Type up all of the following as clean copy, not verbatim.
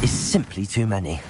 Simply too many.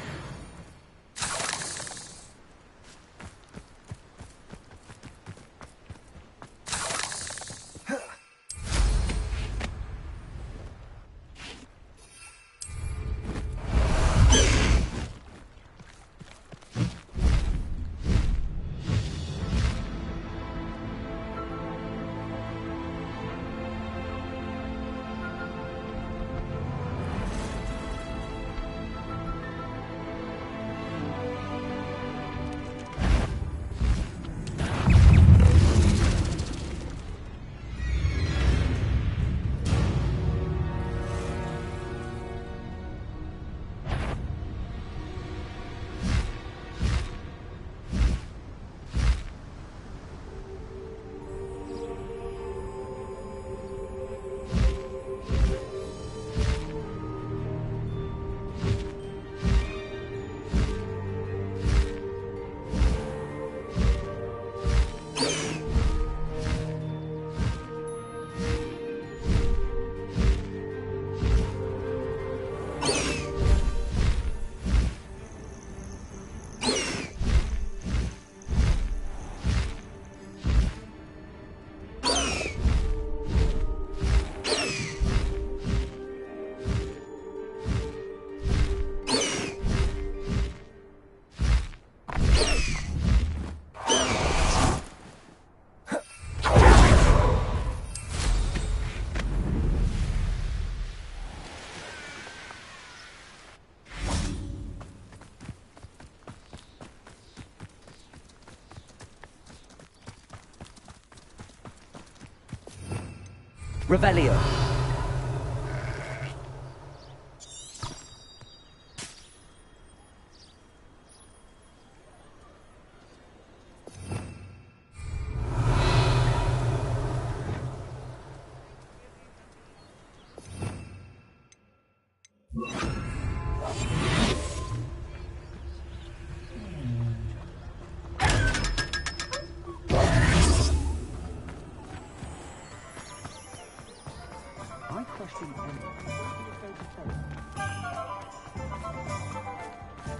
Revelio.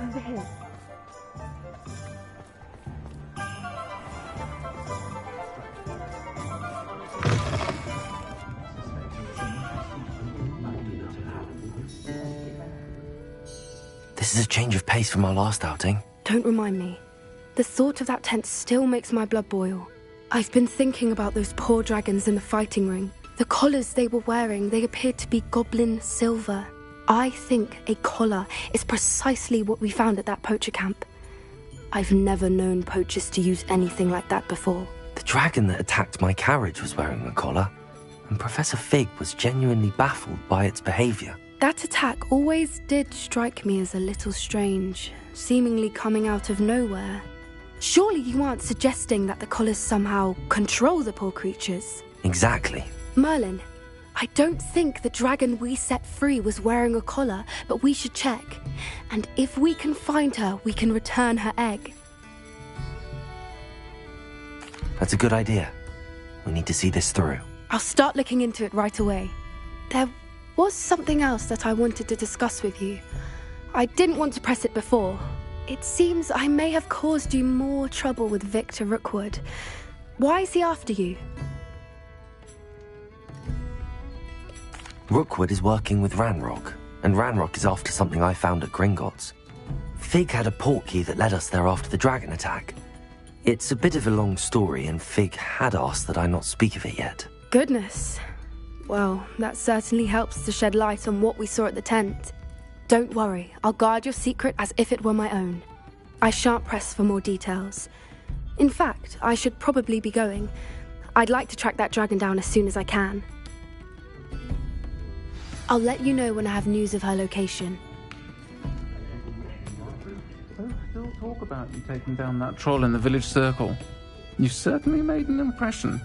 Over here. This is a change of pace from our last outing. Don't remind me. The thought of that tent still makes my blood boil. I've been thinking about those poor dragons in the fighting ring. The collars they were wearing, they appeared to be goblin silver. I think a collar is precisely what we found at that poacher camp. I've never known poachers to use anything like that before. The dragon that attacked my carriage was wearing a collar, and Professor Fig was genuinely baffled by its behavior. That attack always did strike me as a little strange, seemingly coming out of nowhere. Surely you aren't suggesting that the collars somehow control the poor creatures? Exactly. Merlin, I don't think the dragon we set free was wearing a collar, but we should check. And if we can find her, we can return her egg. That's a good idea. We need to see this through. I'll start looking into it right away. There was something else that I wanted to discuss with you. I didn't want to press it before. It seems I may have caused you more trouble with Victor Rookwood. Why is he after you? Rookwood is working with Ranrock, and Ranrock is after something I found at Gringotts. Fig had a portkey that led us there after the dragon attack. It's a bit of a long story, and Fig had asked that I not speak of it yet. Goodness. Well, that certainly helps to shed light on what we saw at the tent. Don't worry, I'll guard your secret as if it were my own. I shan't press for more details. In fact, I should probably be going. I'd like to track that dragon down as soon as I can. I'll let you know when I have news of her location. Folks still talk about you taking down that troll in the village circle. You certainly made an impression.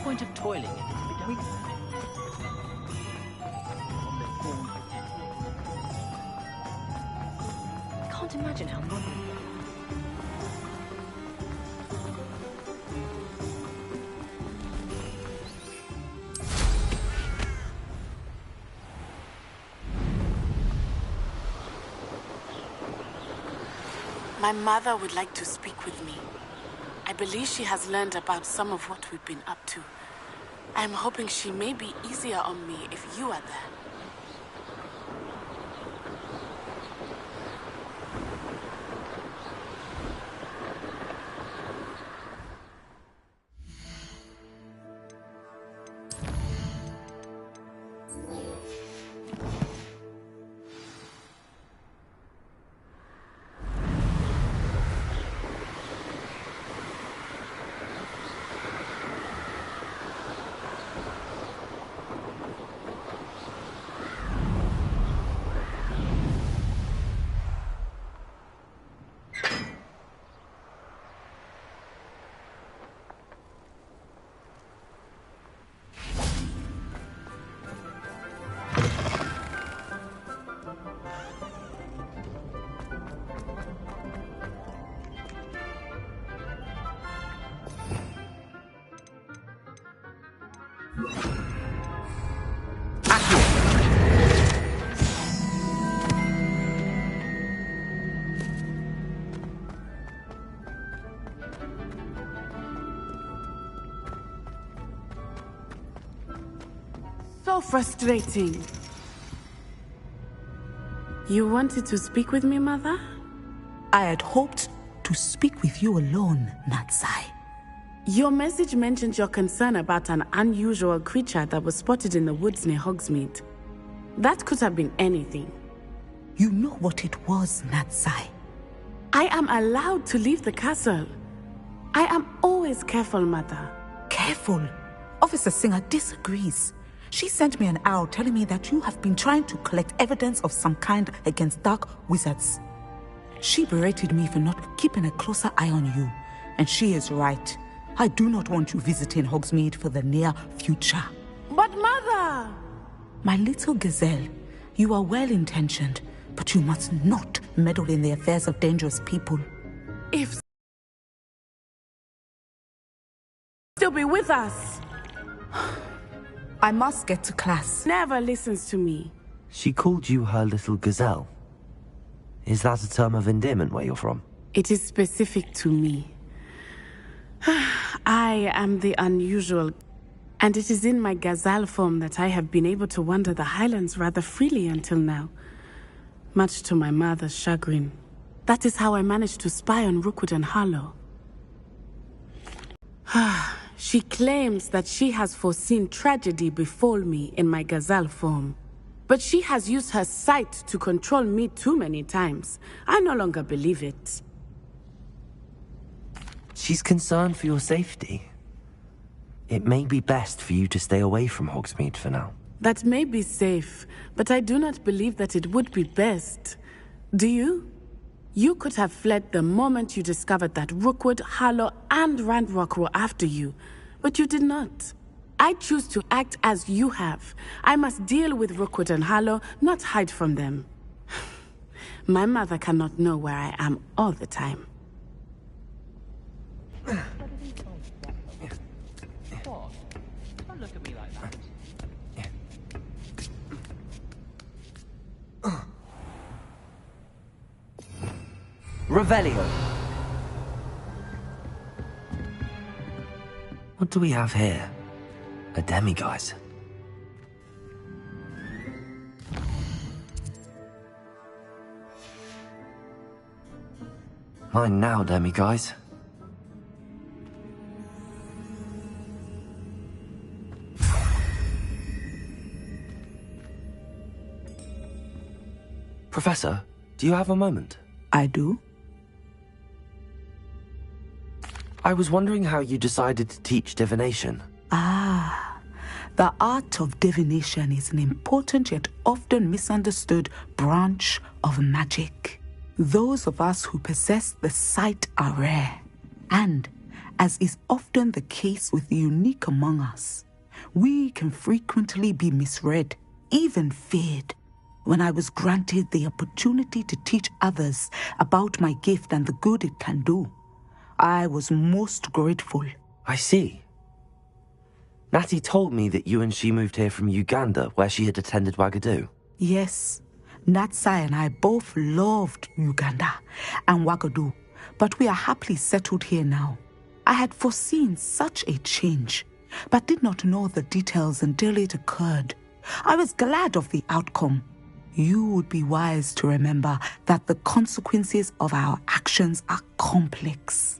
Point of toiling. We don't. I can't imagine how modern they are. My mother would like to speak with me. I believe she has learned about some of what we've been up to. I'm hoping she may be easier on me if you are there. So frustrating. You wanted to speak with me, Mother? I had hoped to speak with you alone, Natsai. Your message mentioned your concern about an unusual creature that was spotted in the woods near Hogsmeade. That could have been anything. You know what it was, Natsai. I am allowed to leave the castle. I am always careful, Mother. Careful? Officer Singer disagrees. She sent me an arrow telling me that you have been trying to collect evidence of some kind against dark wizards. She berated me for not keeping a closer eye on you, and she is right. I do not want you visiting Hogsmeade for the near future. But Mother! My little gazelle, you are well-intentioned, but you must not meddle in the affairs of dangerous people. If still be with us. I must get to class. Never listens to me. She called you her little gazelle. Is that a term of endearment where you're from? It is specific to me. I am the unusual, and it is in my gazelle form that I have been able to wander the highlands rather freely until now, much to my mother's chagrin. That is how I managed to spy on Rookwood and Harlow. She claims that she has foreseen tragedy befall me in my gazelle form. But she has used her sight to control me too many times. I no longer believe it. She's concerned for your safety. It may be best for you to stay away from Hogsmeade for now. That may be safe, but I do not believe that it would be best. Do you? You could have fled the moment you discovered that Rookwood, Harlow, and Ranrock were after you, but you did not. I choose to act as you have. I must deal with Rookwood and Harlow, not hide from them. My mother cannot know where I am all the time. Don't look at me like that. Revelio! What do we have here? A demiguise. Mine now, demiguise. Professor, do you have a moment? I do. I was wondering how you decided to teach divination. The art of divination is an important yet often misunderstood branch of magic. Those of us who possess the sight are rare, and, as is often the case with the unique among us, we can frequently be misread, even feared. When I was granted the opportunity to teach others about my gift and the good it can do, I was most grateful. I see. Natty told me that you and she moved here from Uganda, where she had attended Wagadu. Yes, Natsai and I both loved Uganda and Wagadu, but we are happily settled here now. I had foreseen such a change, but did not know the details until it occurred. I was glad of the outcome. You would be wise to remember that the consequences of our actions are complex.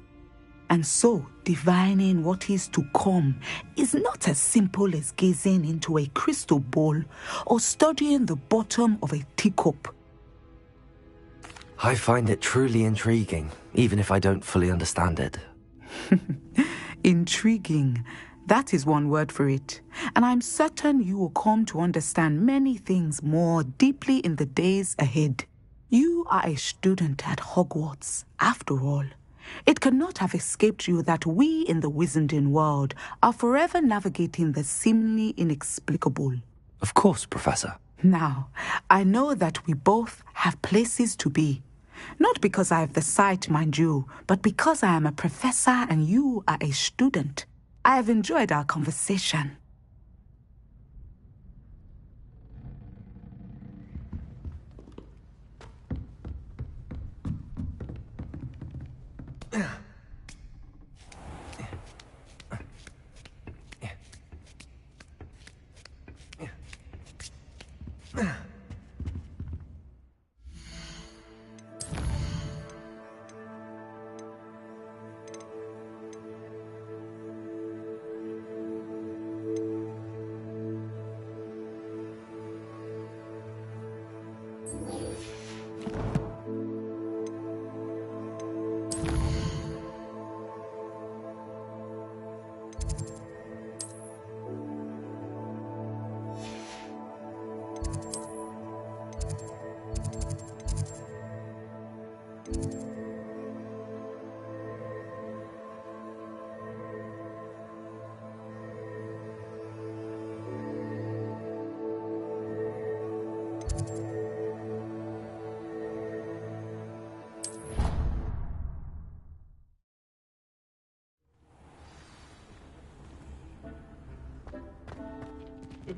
And so, divining what is to come is not as simple as gazing into a crystal ball or studying the bottom of a teacup. I find it truly intriguing, even if I don't fully understand it. Intriguing. That is one word for it. And I'm certain you will come to understand many things more deeply in the days ahead. You are a student at Hogwarts, after all. It cannot have escaped you that we in the Wizarding world are forever navigating the seemingly inexplicable. Of course, Professor. Now, I know that we both have places to be. Not because I have the sight, mind you, but because I am a professor and you are a student. I have enjoyed our conversation.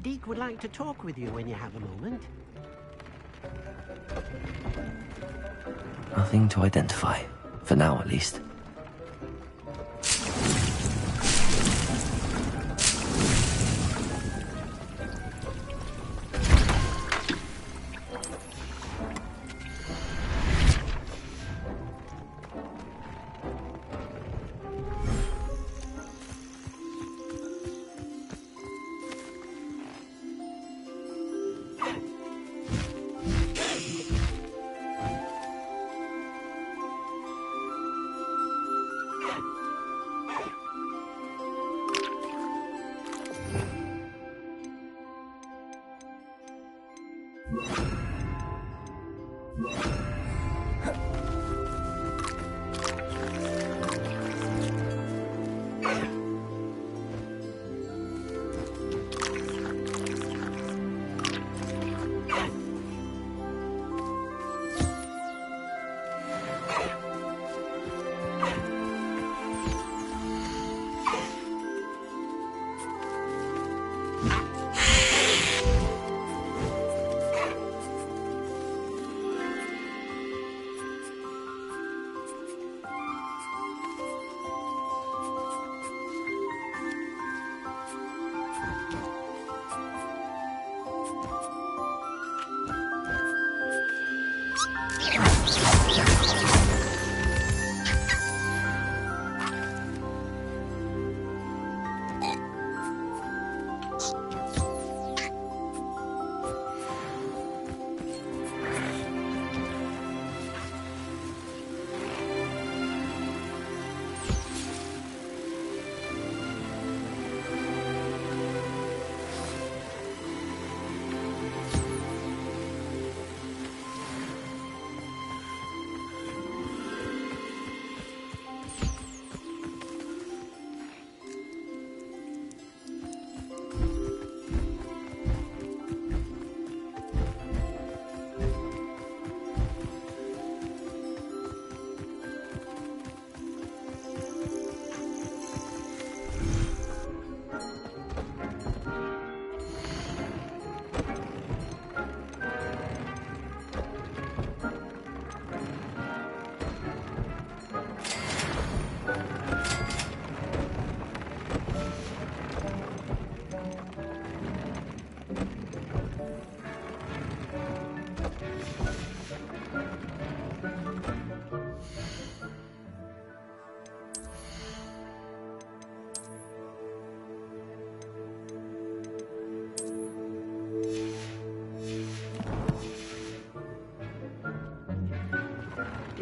Deke would like to talk with you when you have a moment. Nothing to identify. For now, at least.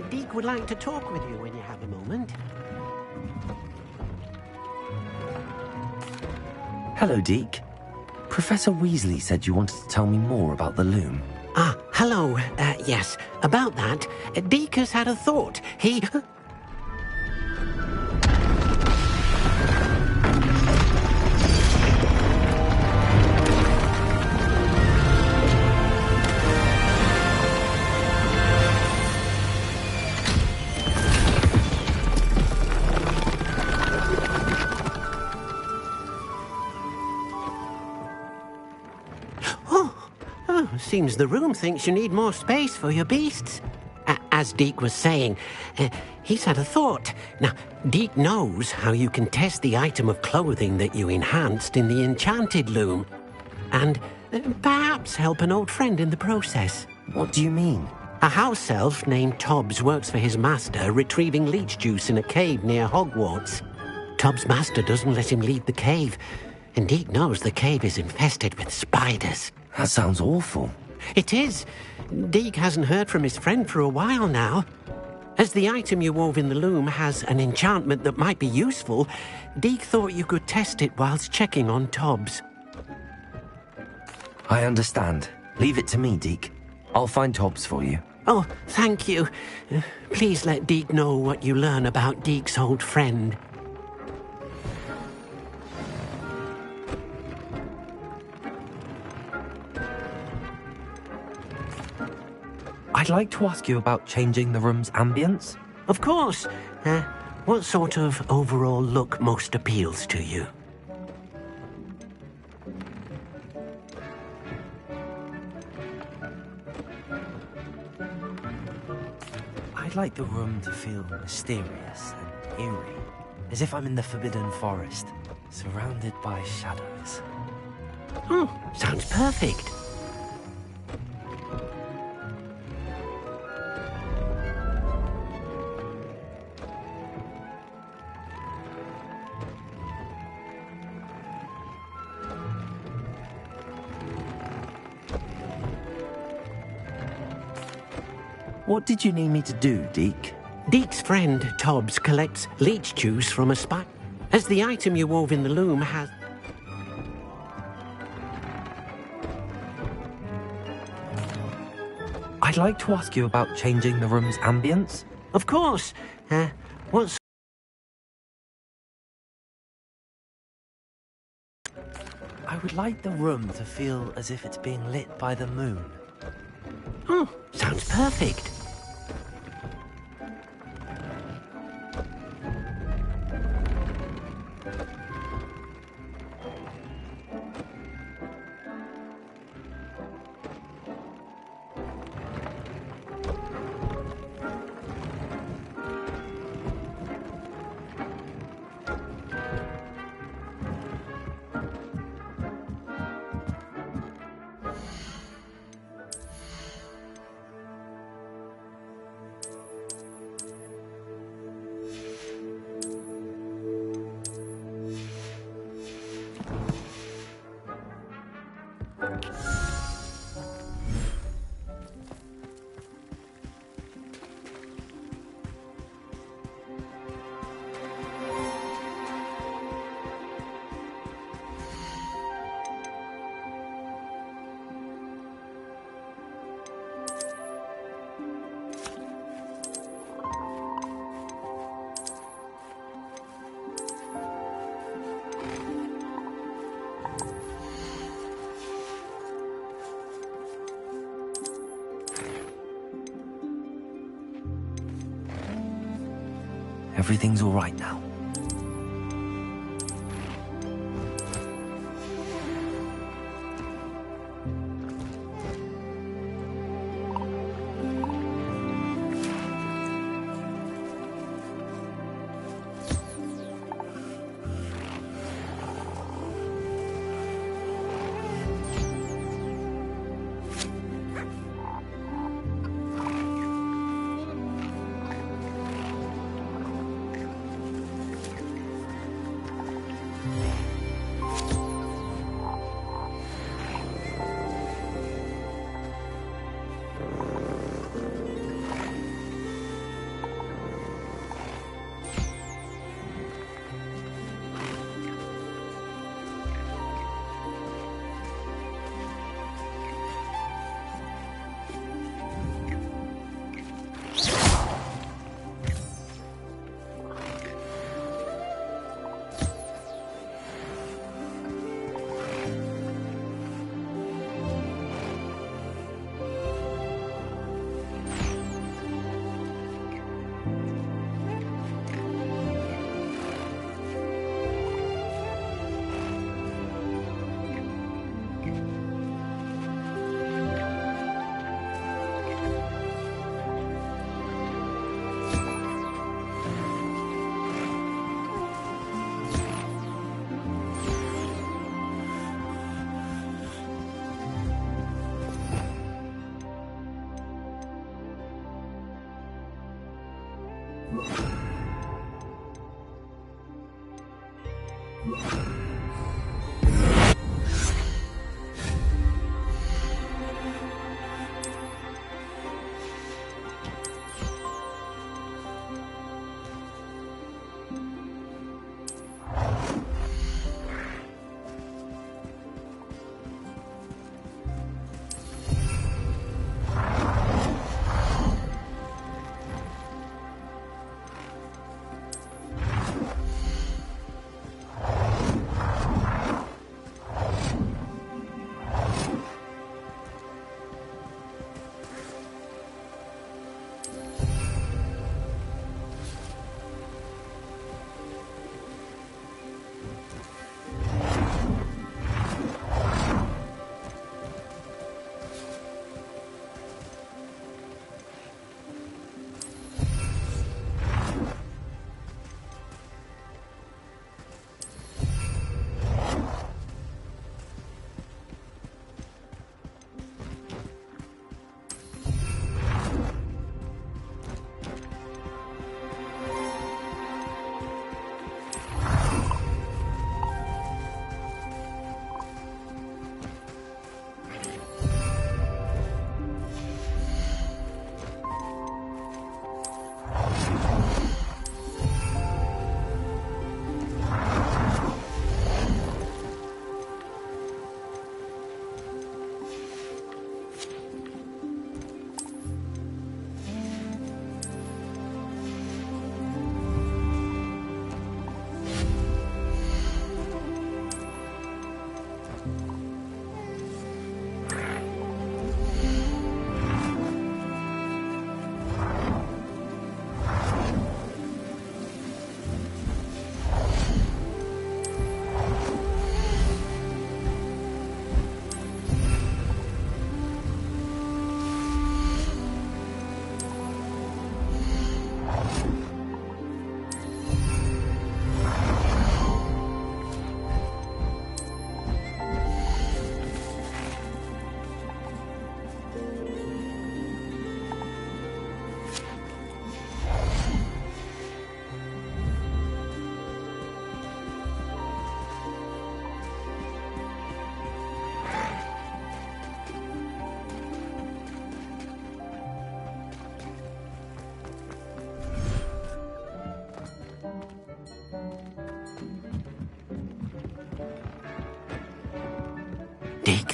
Deke would like to talk with you when you have a moment. Hello, Deke. Professor Weasley said you wanted to tell me more about the loom. Ah, hello. Yes, about that. Deke has had a thought. He... Seems the room thinks you need more space for your beasts. As Deke was saying, he's had a thought. Now, Deke knows how you can test the item of clothing that you enhanced in the enchanted loom. And perhaps help an old friend in the process. What do you mean? A house elf named Tobbs works for his master retrieving leech juice in a cave near Hogwarts. Tobbs' master doesn't let him leave the cave, and Deke knows the cave is infested with spiders. That sounds awful. It is. Deke hasn't heard from his friend for a while now. As the item you wove in the loom has an enchantment that might be useful, Deke thought you could test it whilst checking on Tobbs. I understand. Leave it to me, Deke. I'll find Tobbs for you. Oh, thank you. Please let Deke know what you learn about Deke's old friend. I'd like to ask you about changing the room's ambience. Of course. What sort of overall look most appeals to you? I'd like the room to feel mysterious and eerie, as if I'm in the Forbidden Forest, surrounded by shadows. Oh, sounds perfect. What did you need me to do, Deke? Deke's friend, Tobbs, collects leech juice from a spot. As the item you wove in the loom has... I'd like to ask you about changing the room's ambience. Of course. What's... I would like the room to feel as if it's being lit by the moon. Oh, sounds perfect. Everything's all right now.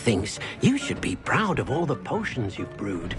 thinks you should be proud of all the potions you've brewed.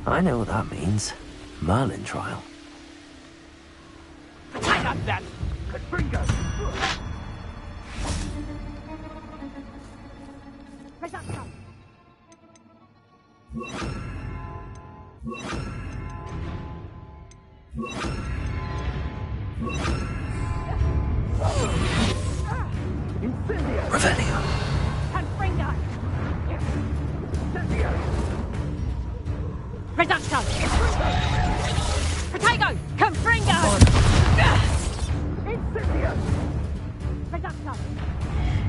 I know what that means. Merlin trial. Tie up that! Confringo! Revelio. Confringo! Incendio! Reducto! Protego! Confringo! Incendio! Reducto!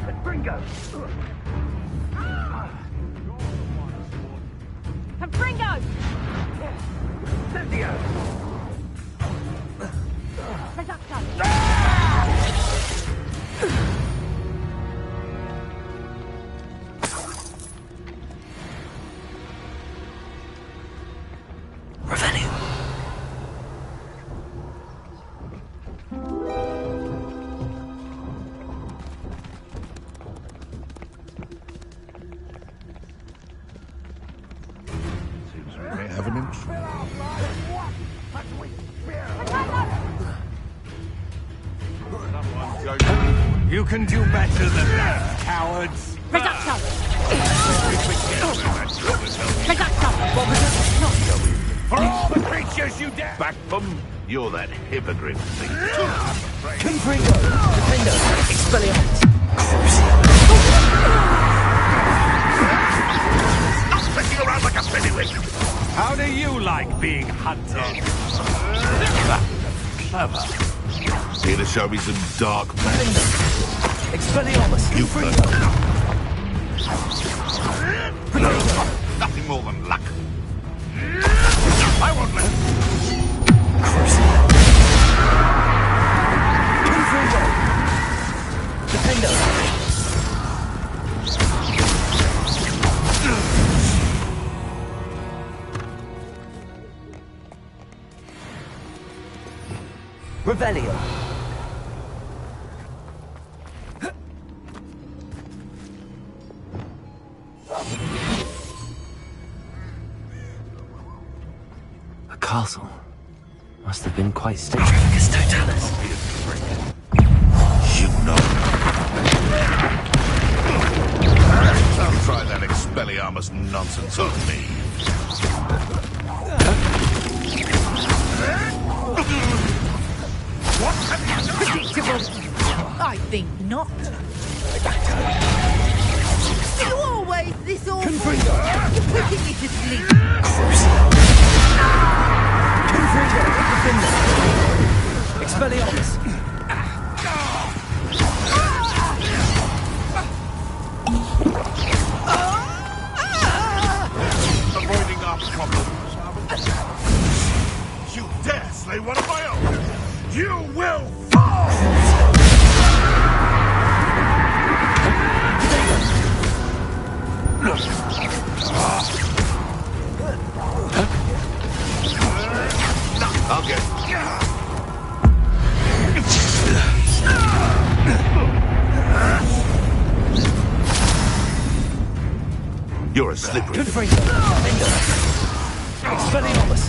Confringo! Confringo! Incendio! Reducto! You can do better than that, cowards! Reducto! Reducto! For all the creatures you dare! Back them, you're that hippogriff thing. Confringo! Defendo! Expelliarmus! Stop messing around like a pennywig! How do you like being hunted? Clever. Here to show me some dark magic. Expelliarmus! You first. Nothing more than luck. I won't let Confringo! Defendo! Revelio! A castle. Must have been quite stately. Totalis. you know. Don't try that Expelliarmus nonsense on me. Predictable. I think not. Still always this awful. You're putting me to sleep. Expelliarmus! slay one of my own. You will fall! I'll get it. You're a slippery. Good freak. Expelliarmus.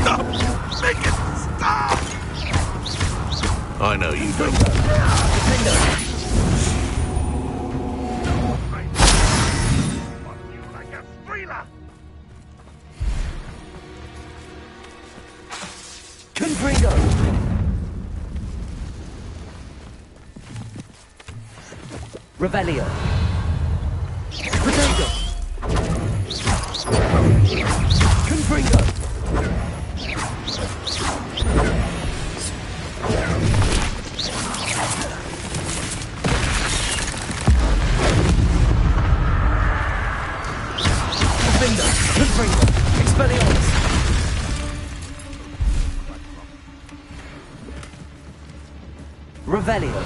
Stop! Make it stop! I know you don't. Like a thriller. Confringo. Revelio. Potato. Confringo. Confringo. Expelliarmus. Revelio.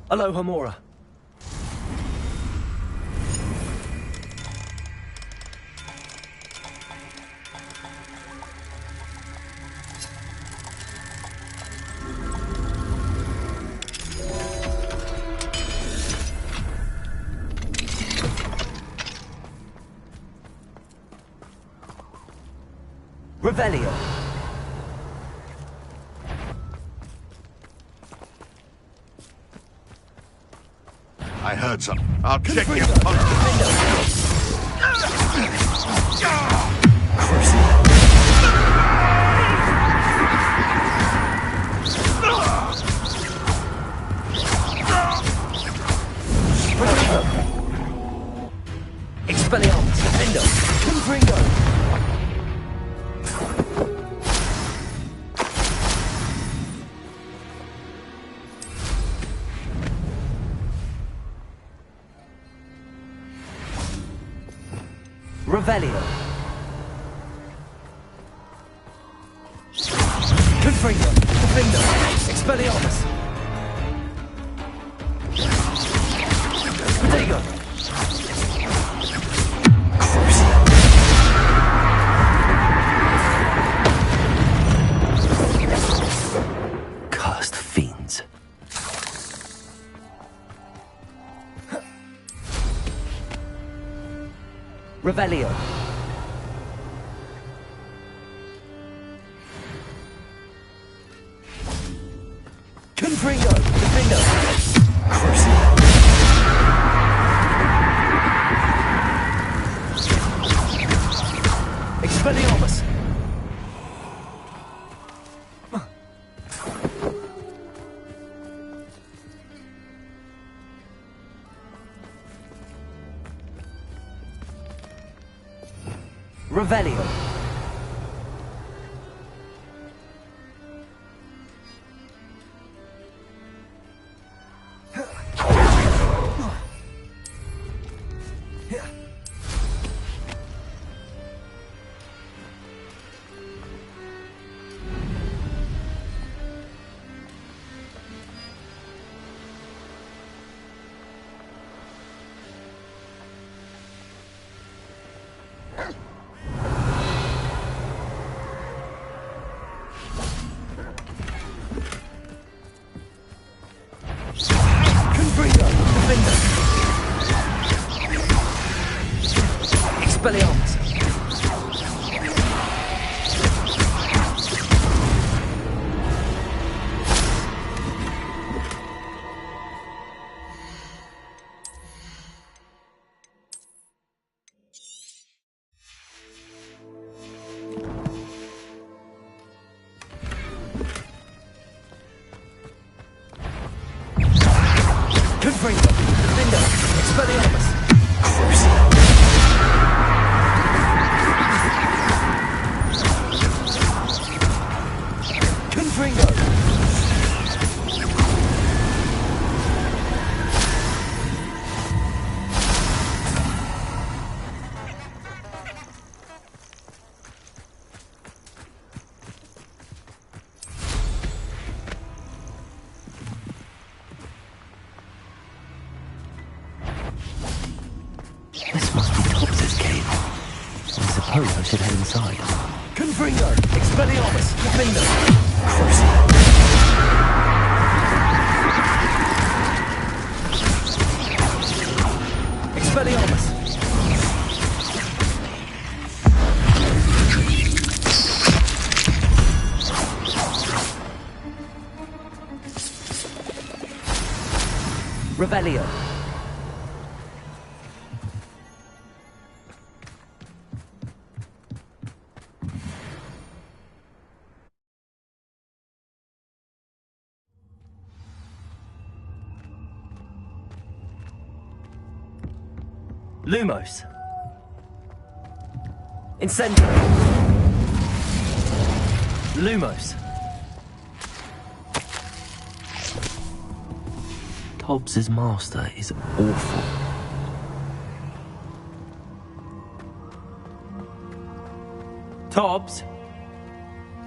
Alohomora. Revelio. I heard something. I'll check your punch. Expelliarmus. Defendo. Confringo. Revelio. Confringo. Defendo. Expelliarmus. Potato. Cursed fiends. Revelio. Confringo. Defendo. Expelliarmus. Revelio. should head inside. Confringo! Expelliarmus! Defender! Crucio! Expelliarmus! Revelio. Lumos. Incendio. Lumos. Tobbs's master is awful. Tobbs?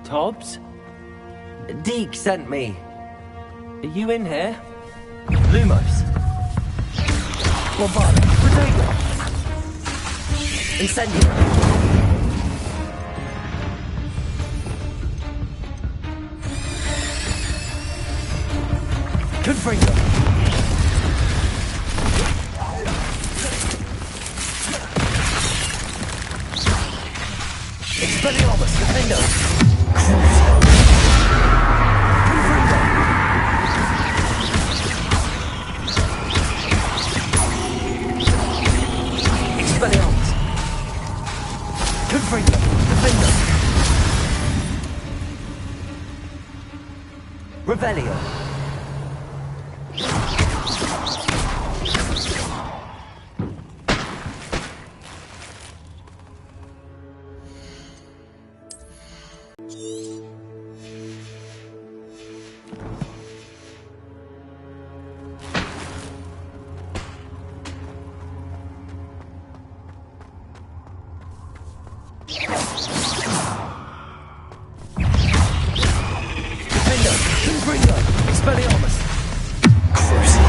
Tobbs? Deke sent me. Are you in here? Lumos. Bombarda. Protego. Incendio. Confringo. Expelliarmus, Defendo. Crucio. Confringo. Expelliarmus. Confringo. Defendo. Revelio. Expelliarmus! Crucio!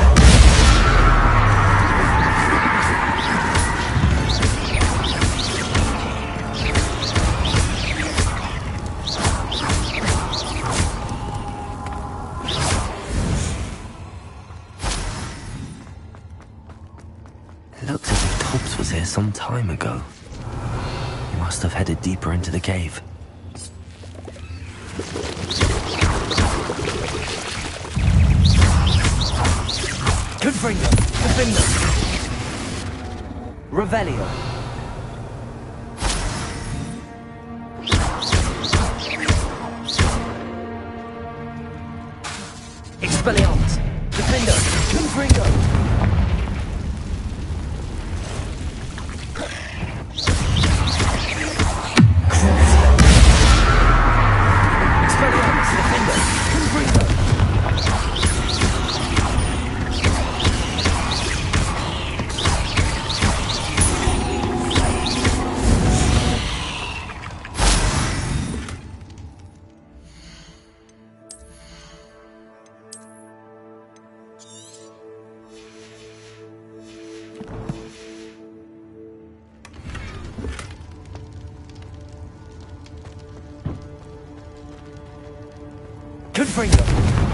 It looks as if Tobbs was here some time ago. He must have headed deeper into the cave. Confringo! Defender! Revelio! Expelliarmus! Defender! Confringo! Expelliarmus! Defender! Confringo! Confringo!